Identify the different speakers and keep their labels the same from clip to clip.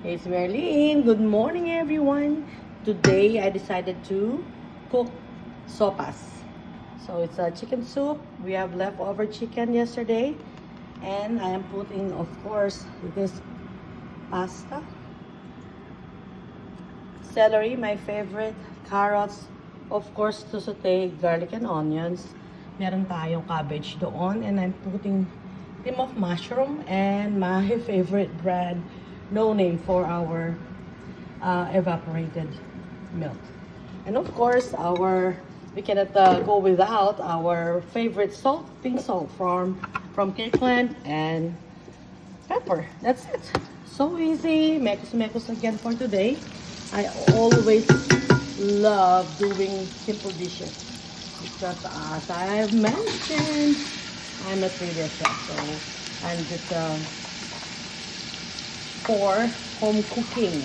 Speaker 1: It's Merlene. Good morning, everyone. Today, I decided to cook sopas. So, it's a chicken soup. We have leftover chicken yesterday. And I am putting, of course, this pasta. Celery, my favorite. Carrots. Of course, to saute garlic and onions. Meron tayong cabbage doon. And I'm putting cream of mushroom and my favorite brand, No Name, for our evaporated milk. And of course, we cannot go without our favorite salt, pink salt from Kirkland, and pepper. That's it. So easy. Mekos again for today. I always love doing simple dishes because, as I have mentioned, I'm not really a chef, so I'm just for home cooking.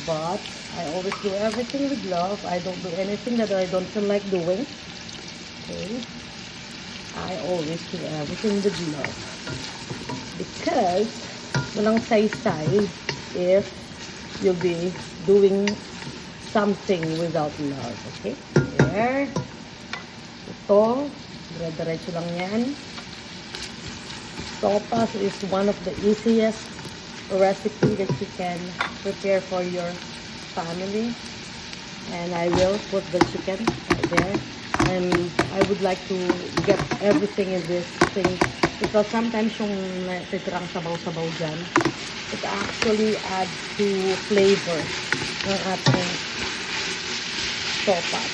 Speaker 1: But I always do everything with love. I don't do anything that I don't feel like doing. Okay? I always do everything with love. Because walang say-say if you'll be doing something without love. Okay? There. Ito. Dire-diretso lang yan. Sopas is one of the easiest recipe that you can prepare for your family. And I will put the chicken right there. And I would like to get everything in this thing because sometimes yung titirang sabaw-sabaw dyan, it actually adds to flavor ng ating sopas.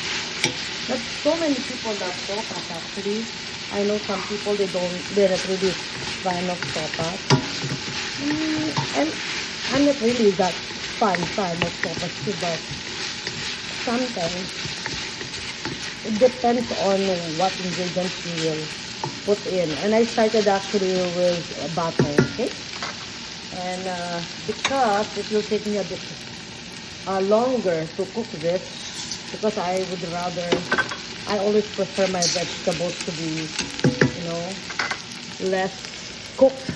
Speaker 1: But so many people love sopas actually. I know some people they're not really fan of sopas. And I'm not really that fan of sopas too, but sometimes it depends on what ingredients you will put in. And I started actually with butter, okay? And because it will take me a bit longer to cook this, because I always prefer my vegetables to be, less cooked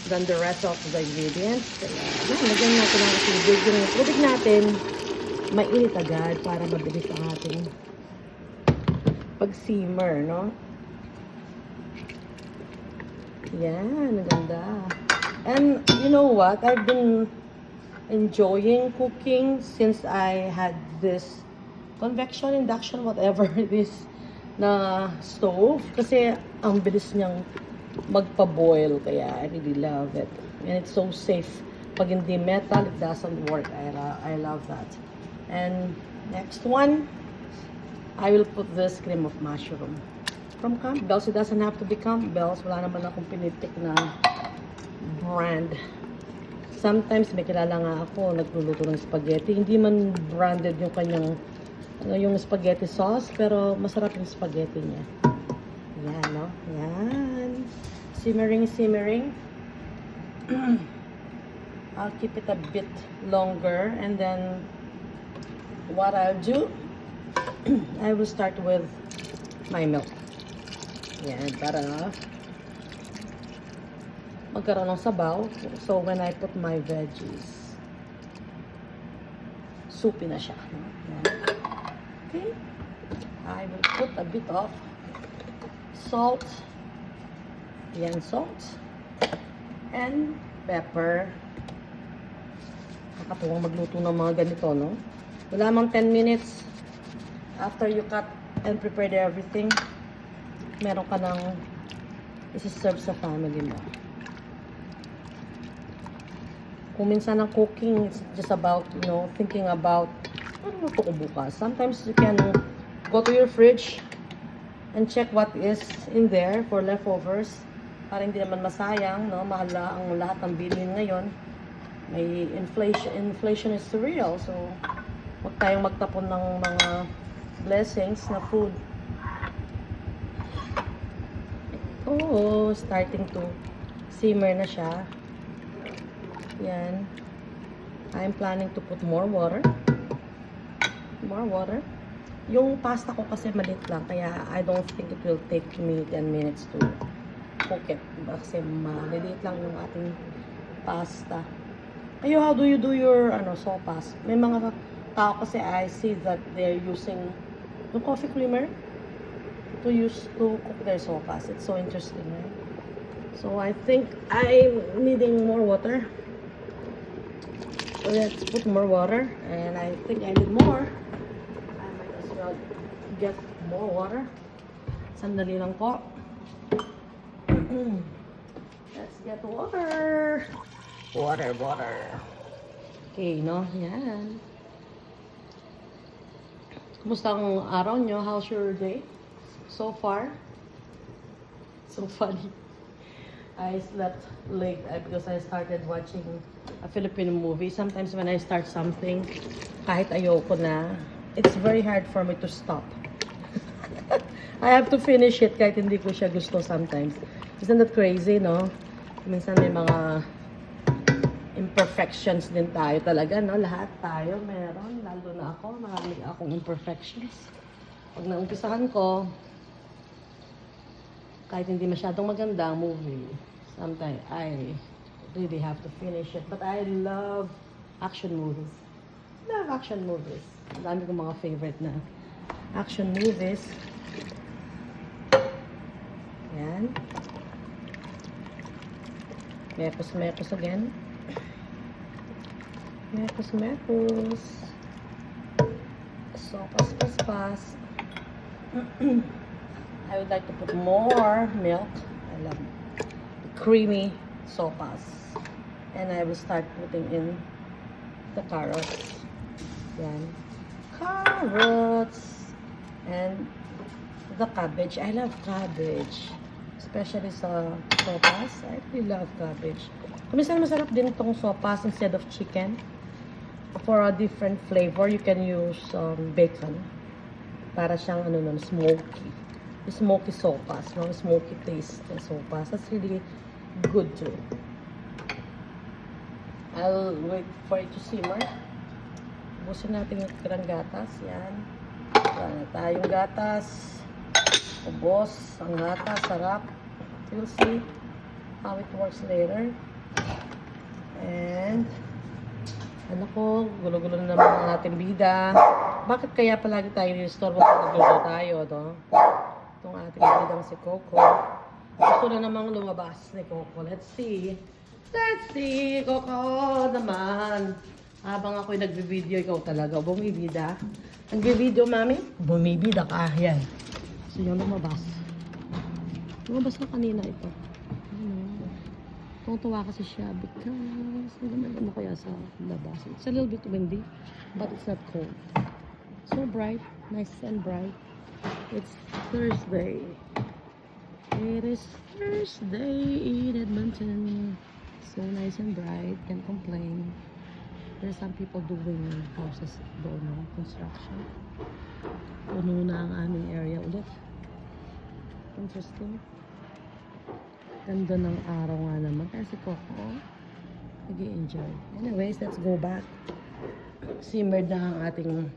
Speaker 1: than the rest of the ingredients. Kaya, lagyan natin ang tubig. Yung tubig natin, mainit agad para mabilis ang ating pag-simmer, no? Yan, ganda. And you know what? I've been enjoying cooking since I had this convection, induction, whatever it is, na stove. Kasi ang bilis niyang magpa-boil. Kaya I really love it. And it's so safe. Pag hindi metal, it doesn't work. I love that. And next one, I will put this cream of mushroom from Campbell's. It doesn't have to be Campbell's. Wala naman akong pinitik na brand. Sometimes may kilala nga ako nagluluto ng spaghetti. Hindi man branded yung kanyang yung spaghetti sauce, pero masarap yung spaghetti niya. Yan, no? Yan. Simmering. I'll keep it a bit longer, and then what I'll do, I will start with my milk. Yan, para magkaroon ng sabaw. So, when I put my veggies, soupy na siya. Yan. Okay. I will put a bit of salt. Yan, salt. And pepper. Nakatuwang magluto ng mga ganito, no? Wala mang 10 minutes after you cut and prepared everything, meron ka ng isi-serve sa family mo. Kung minsan ang cooking, it's just about, thinking about, ano luto ko bukas? Sometimes you can go to your fridge and check what is in there for leftovers para hindi naman masayang, no? Mahal ang lahat ng bilhin ngayon. May inflation is real, so huwag tayong magtapon ng mga blessings na food. Oh, starting to simmer na siya. Yan. I'm planning to put more water. Yung pasta ko kasi maliit lang, kaya I don't think it will take me 10 minutes to cook it. Kasi maliit lang yung ating pasta. Ayo, how do you do your sopas? May mga tao kasi I see that they're using the coffee creamer to cook their sopas. It's so interesting, right? So I think I'm needing more water. So let's put more water, and I think I need more. I might as well get more water. Sandali lang po. Let's get water. Water. Okay, no? Yan. Kumusta ang araw nyo? How's your day so far? So funny. I slept late because I started watching a Filipino movie. Sometimes when I start something, kahit ayoko na, it's very hard for me to stop. I have to finish it kahit hindi ko siya gusto sometimes. Isn't that crazy, no? Minsan may mga imperfections din tayo talaga, no? Lahat tayo meron, lalo na ako, marami akong imperfections. Pag naumpisahan ko, kahit hindi masyadong maganda ang movie, sometimes I really have to finish it. But I love action movies. Ang dami kong mga favorite na action movies. Yan. Mekos again. Mekos. Sopas, pas. I would like to put more milk. I love creamy sopas. And I will start putting in the carrots. Yan. Carrots. And the cabbage. I love cabbage. Especially sa sopas. I really love cabbage. Kuminsan masarap din itong sopas instead of chicken. For a different flavor, you can use bacon. Para siyang smoky. Smoky sopas, no? Smoky taste ng sopas. That's really good too. I'll wait for it to simmer. Ubusin natin yung tirang gatas. Yan. Wala na tayong gatas. Ubos. Ang gatas. Sarap. You'll see how it works later. And ano ko, gulo-gulo na naman ang ating bida. Bakit kaya palagi tayo ni-restore kung nagluto tayo, no? Itong ating bidang si Coco. Gusto na namang lumabas ni Coco. Let's see, Coco naman. Habang ako'y nagbe-video, ikaw talaga. Bumibida. Nagbe-video, mami? Bumibida ka. Yan. So, yung lumabas. Lumabas na kanina ito. Tuwa kasi siya because ano kaya sa labas. It's a little bit windy, but it's not cold. So bright, nice and bright. It's Thursday. It is Thursday in Edmonton. So nice and bright, can't complain. There's some people doing houses doon, no? Construction. Puno na ang aming area ulit. Interesting. Ganda ng araw nga naman. Kaya si Coco, nag-i-enjoy. Anyways, let's go back. Simmered na ang ating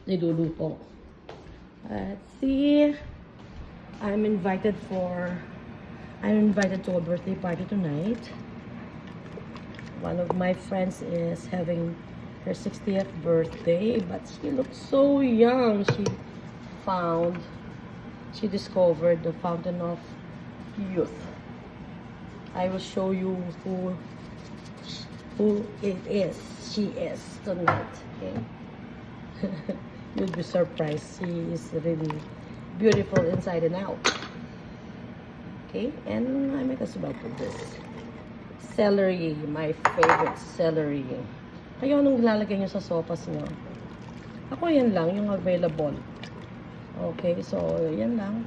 Speaker 1: niluluto. Let's see. I'm invited to a birthday party tonight. One of my friends is having her 60th birthday, but she looks so young. She discovered the fountain of youth. I will show you who it is. She is tonight. Okay, you'll be surprised. She is really beautiful inside and out. Okay, and I might as well put this celery, my favorite celery. Kayo anong ilalagay nyo sa sopas nyo? Ako yan lang, yung available. Okay, so yan lang.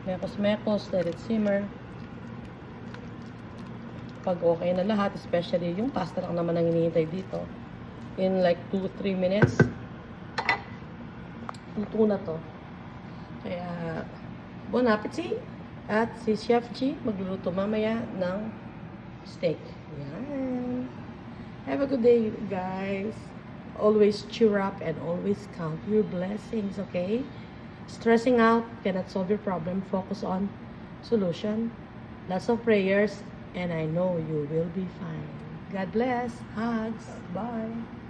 Speaker 1: Mekos, let it simmer. Pag okay na lahat, especially yung pasta lang naman ang hinihintay dito, in like 2-3 minutes, luto na to. Kaya, bon appetit! At si Chef G magluluto mamaya ng steak. Yan. Have a good day, guys. Always cheer up and always count your blessings, okay? Stressing out cannot solve your problem. Focus on solution. Lots of prayers, and I know you will be fine. God bless. Hugs. Bye.